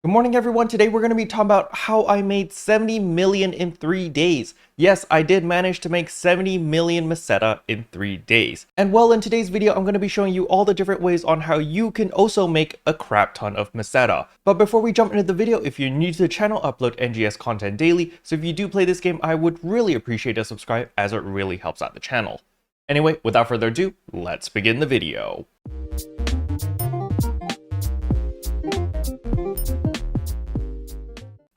Good morning, everyone. Today we're going to be talking about how I made 70 million in 3 days. Yes, I did manage to make 70 million Meseta in 3 days. And well, in today's video, I'm going to be showing you all the different ways on how you can also make a crap ton of Meseta. But before we jump into the video, if you're new to the channel, I upload NGS content daily. So if you do play this game, I would really appreciate a subscribe as it really helps out the channel. Anyway, without further ado, let's begin the video.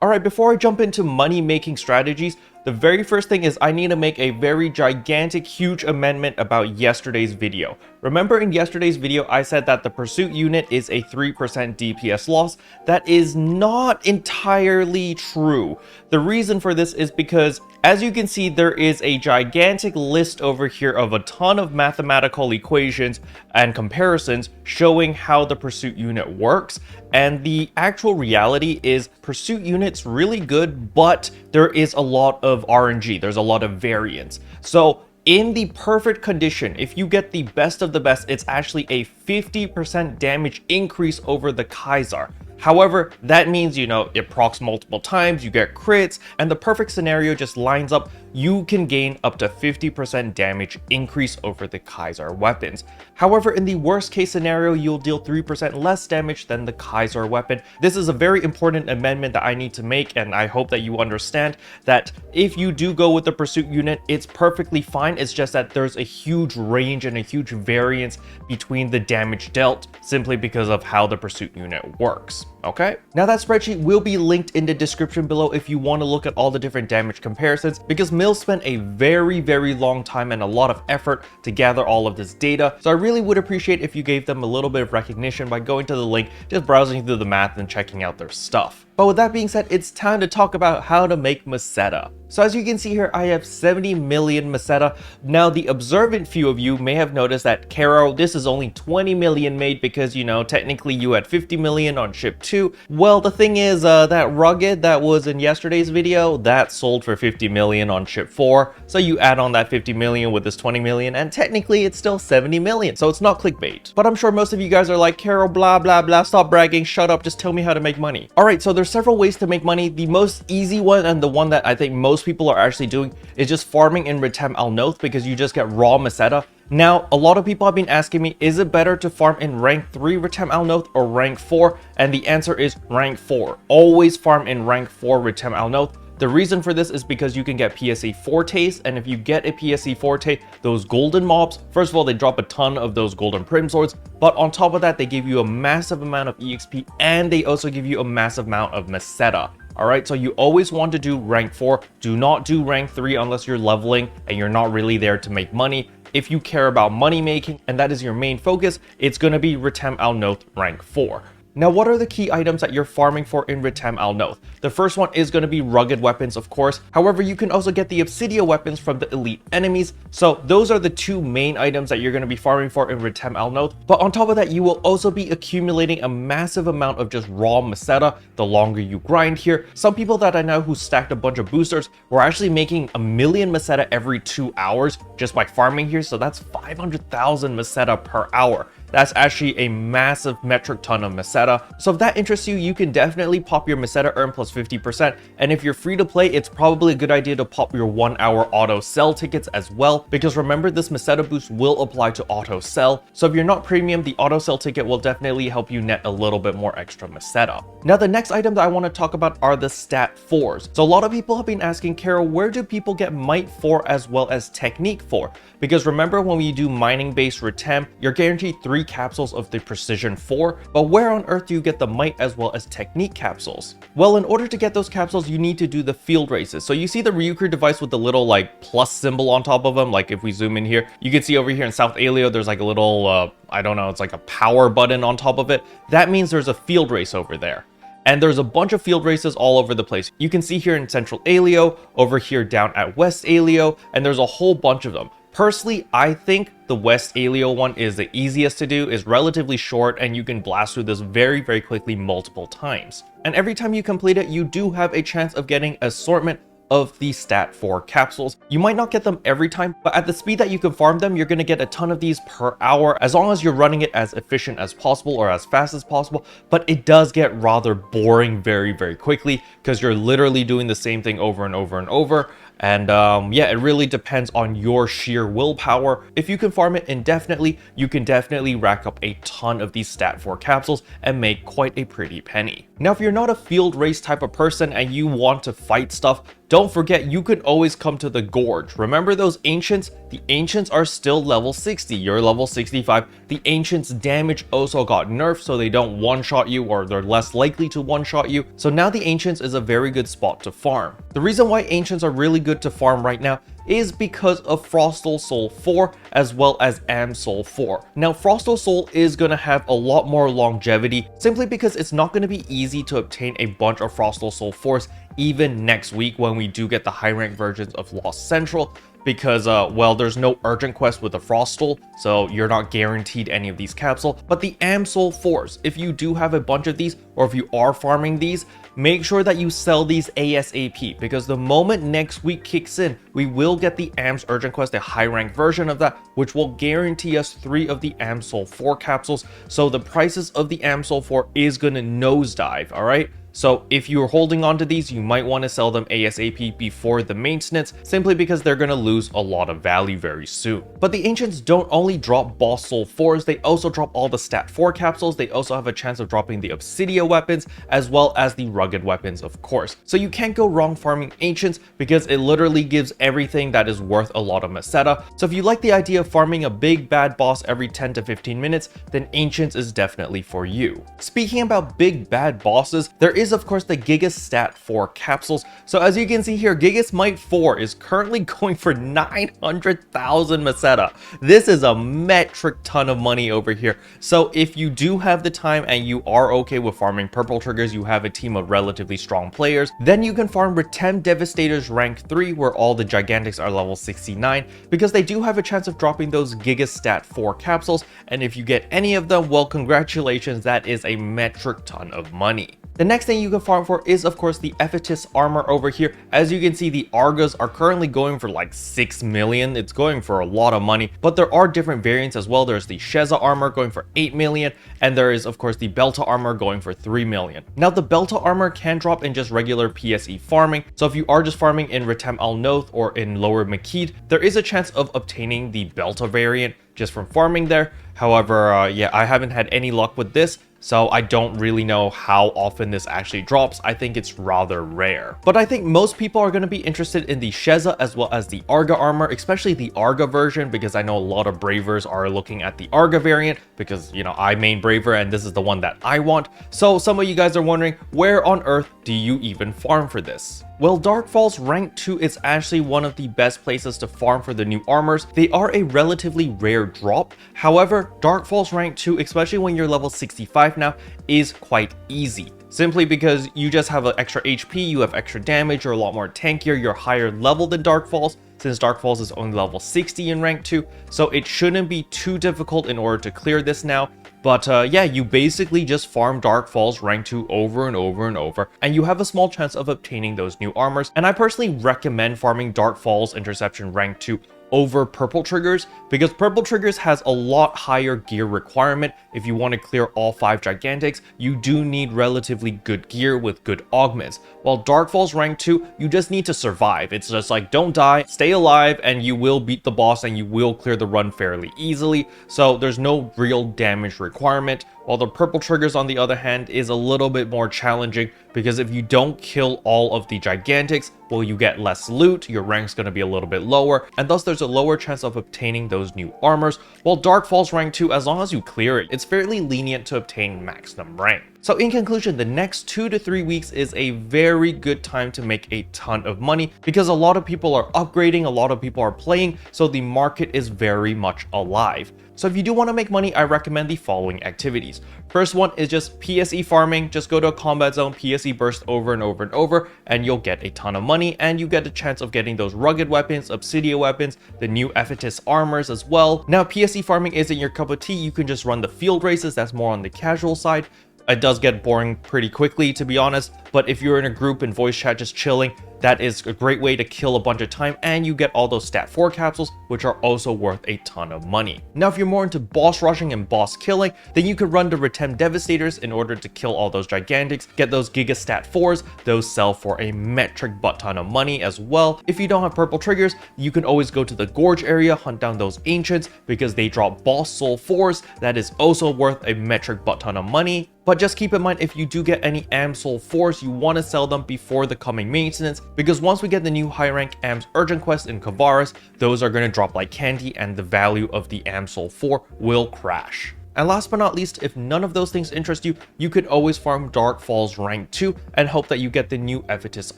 Alright, before I jump into money making strategies, the very first thing is I need to make a very gigantic, huge amendment about yesterday's video. Remember in yesterday's video, I said that the pursuit unit is a 3% DPS loss. That is not entirely true. The reason for this is because, as you can see, there is a gigantic list over here of a ton of mathematical equations and comparisons showing how the pursuit unit works. And the actual reality is pursuit unit's really good, but there is a lot of RNG. There's a lot of variance. So in the perfect condition, if you get the best of the best, it's actually a 50% damage increase over the Kaiser. However, that means, it procs multiple times, you get crits, and the perfect scenario just lines up. You can gain up to 50% damage increase over the Kaiser weapons. However, in the worst case scenario, you'll deal 3% less damage than the Kaiser weapon. This is a very important amendment that I need to make, and I hope that you understand that if you do go with the pursuit unit, it's perfectly fine. It's just that there's a huge range and a huge variance between the damage dealt simply because of how the pursuit unit works. Okay, now that spreadsheet will be linked in the description below if you want to look at all the different damage comparisons, because Mills spent a very long time and a lot of effort to gather all of this data. So I really would appreciate if you gave them a little bit of recognition by going to the link, just browsing through the math and checking out their stuff. But with that being said, it's time to talk about how to make Meseta. So as you can see here, I have 70 million Meseta. Now the observant few of you may have noticed that Caro, this is only 20 million made because, technically you had 50 million on ship 2. Well, the thing is, that rugged that was in yesterday's video, that sold for 50 million on ship 4. So you add on that 50 million with this 20 million, and technically it's still 70 million. So it's not clickbait. But I'm sure most of you guys are like, Caro, blah, blah, blah, stop bragging, shut up, just tell me how to make money. All right, so there's several ways to make money. The most easy one, and the one that I think most people are actually doing, is just farming in Retem Al Noth, because you just get raw Meseta. Now, a lot of people have been asking me, is it better to farm in rank 3 Retem Al Noth or rank 4? And the answer is rank 4. Always farm in rank 4 Retem Al Noth. The reason for this is because you can get PSA Fortes, and if you get a PSA Forte, those golden mobs, first of all, they drop a ton of those golden prim swords, but on top of that, they give you a massive amount of EXP, and they also give you a massive amount of Meseta. Alright, so you always want to do rank 4. Do not do rank 3 unless you're leveling and you're not really there to make money. If you care about money making and that is your main focus, it's going to be Retem Al Noth rank 4. Now, what are the key items that you're farming for in Retem Al Noth? The first one is going to be rugged weapons, of course. However, you can also get the obsidian weapons from the elite enemies. So those are the two main items that you're going to be farming for in Retem Al Noth. But on top of that, you will also be accumulating a massive amount of just raw Meseta the longer you grind here. Some people that I know who stacked a bunch of boosters were actually making 1 million Meseta every 2 hours just by farming here. So that's 500,000 Meseta per hour. That's actually a massive metric ton of Meseta. So if that interests you, you can definitely pop your Meseta earn plus 50%. And if you're free to play, it's probably a good idea to pop your 1 hour auto sell tickets as well. Because remember, this Meseta boost will apply to auto sell. So if you're not premium, the auto sell ticket will definitely help you net a little bit more extra Meseta. Now, the next item that I want to talk about are the stat 4s. So a lot of people have been asking, Carol, where do people get might 4 as well as technique 4? Because remember, when we do mining based Retem, you're guaranteed 3 capsules of the precision 4, but where on earth do you get the might as well as technique capsules? Well, in order to get those capsules, you need to do the field races. So you see the Ryukyu device with the little plus symbol on top of them. Like if we zoom in here, you can see over here in South Aleo, there's like a little, I don't know, it's like a power button on top of it. That means there's a field race over there. And there's a bunch of field races all over the place. You can see here in Central Aleo, over here down at West Aleo, and there's a whole bunch of them. Personally, I think the West Aleo one is the easiest to do, is relatively short, and you can blast through this very quickly multiple times. And every time you complete it, you do have a chance of getting assortment of the stat 4 capsules. You might not get them every time, but at the speed that you can farm them, you're going to get a ton of these per hour, as long as you're running it as efficient as possible or as fast as possible. But it does get rather boring very, very quickly, because you're literally doing the same thing over and over and over. And yeah, it really depends on your sheer willpower. If you can farm it indefinitely, you can definitely rack up a ton of these stat 4 capsules and make quite a pretty penny. Now, if you're not a field race type of person and you want to fight stuff, don't forget you can always come to the Gorge. Remember those ancients? The ancients are still level 60. You're level 65. The ancients' damage also got nerfed, so they don't one-shot you, or they're less likely to one-shot you. So now the ancients is a very good spot to farm. The reason why ancients are really good to farm right now is because of Frostal Soul 4 as well as Am Soul 4. Now, Frostal Soul is going to have a lot more longevity, simply because it's not going to be easy to obtain a bunch of Frostal Soul 4s even next week when we do get the high rank versions of Lost Central, because well, there's no urgent quest with the Frostal, so you're not guaranteed any of these capsules. But the Am Soul 4s, if you do have a bunch of these, or if you are farming these, make sure that you sell these ASAP, because the moment next week kicks in, we will get the AMS urgent quest, a high rank version of that, which will guarantee us 3 of the Am Soul 4 capsules. So the prices of the Am Soul 4 is going to nosedive, all right? So if you're holding on to these, you might want to sell them ASAP before the maintenance, simply because they're going to lose a lot of value very soon. But the ancients don't only drop boss soul 4s, they also drop all the stat 4 capsules. They also have a chance of dropping the obsidian weapons as well as the rugged weapons, of course. So you can't go wrong farming ancients, because it literally gives everything that is worth a lot of Meseta. So if you like the idea of farming a big bad boss every 10 to 15 minutes, then ancients is definitely for you. Speaking about big bad bosses, there is of course the Giga Stat 4 capsules. So as you can see here, Giga Smite 4 is currently going for 900,000 Meseta. This is a metric ton of money over here. So if you do have the time and you are okay with farming purple triggers, you have a team of relatively strong players, then you can farm Retem Devastators rank 3, where all the Gigantics are level 69, because they do have a chance of dropping those Giga Stat 4 capsules. And if you get any of them, well, congratulations, that is a metric ton of money. The next thing you can farm for is of course the Ephetus armor over here. As you can see, the Argas are currently going for like 6 million. It's going for a lot of money, but there are different variants as well. There's the Sheza armor going for 8 million, and there is of course the Belta armor going for 3 million. Now the Belta armor can drop in just regular PSE farming, so if you are just farming in Retem Al Noth or in Lower Makid, there is a chance of obtaining the Belta variant just from farming there. However, yeah, I haven't had any luck with this, so I don't really know how often this actually drops. I think it's rather rare. But I think most people are going to be interested in the Sheza as well as the Arga armor, especially the Arga version, because I know a lot of Bravers are looking at the Arga variant, because, you know, I main Braver and this is the one that I want. So some of you guys are wondering, where on earth do you even farm for this? Well, Dark Falz rank 2 is actually one of the best places to farm for the new armors. They are a relatively rare drop. However, Dark Falz rank 2, especially when you're level 65 now, is quite easy. Simply because you just have an extra HP, you have extra damage, you're a lot more tankier, you're higher level than Dark Falz, since Dark Falz is only level 60 in rank 2, so it shouldn't be too difficult in order to clear this now. But yeah, you basically just farm Dark Falz rank 2 over and over and over, and you have a small chance of obtaining those new armors. And I personally recommend farming Dark Falz Interception rank 2 over Purple Triggers, because Purple Triggers has a lot higher gear requirement. If you want to clear all 5 Gigantics, you do need relatively good gear with good augments. While Dark Falz rank 2, you just need to survive. It's just like, don't die, stay alive, and you will beat the boss and you will clear the run fairly easily. So there's no real damage requirement. While the Purple Triggers, on the other hand, is a little bit more challenging, because if you don't kill all of the Gigantics, well, you get less loot, your rank's going to be a little bit lower, and thus there's a lower chance of obtaining those new armors. While Dark Falz rank 2, as long as you clear it, it's fairly lenient to obtain maximum rank. So in conclusion, the next 2 to 3 weeks is a very good time to make a ton of money, because a lot of people are upgrading, a lot of people are playing, so the market is very much alive. So if you do want to make money, I recommend the following activities. First one is just PSE farming. Just go to a combat zone, PSE burst over and over and over, and you'll get a ton of money, and you get a chance of getting those rugged weapons, obsidian weapons, the new Ephetus armors as well. Now, PSE farming isn't your cup of tea. You can just run the field races. That's more on the casual side. It does get boring pretty quickly, to be honest, but if you're in a group and voice chat just chilling, That is a great way to kill a bunch of time, and you get all those stat 4 capsules, which are also worth a ton of money. Now, if you're more into boss rushing and boss killing, then you could run the Retem Devastators in order to kill all those gigantics, get those Giga Stat 4s, those sell for a metric butt ton of money as well. If you don't have purple triggers, you can always go to the Gorge area, hunt down those Ancients, because they drop boss soul 4s, that is also worth a metric butt ton of money. But just keep in mind, if you do get any AM Soul 4s, you want to sell them before the coming maintenance, because once we get the new high rank AMS Urgent Quest in Kavaris, those are going to drop like candy and the value of the AM Soul 4 will crash. And last but not least, if none of those things interest you, you could always farm Dark Falz rank 2 and hope that you get the new Ephetus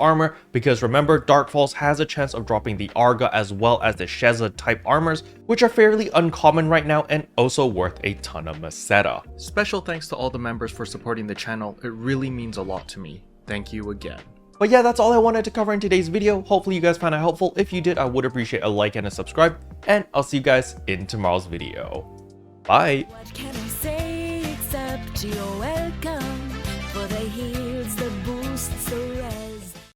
armor, because remember, Dark Falz has a chance of dropping the Arga as well as the Sheza type armors, which are fairly uncommon right now and also worth a ton of Meseta. Special thanks to all the members for supporting the channel, it really means a lot to me. Thank you again. But yeah, that's all I wanted to cover in today's video. Hopefully you guys found it helpful. If you did, I would appreciate a like and a subscribe, and I'll see you guys in tomorrow's video. Bye! What can I say except GOS?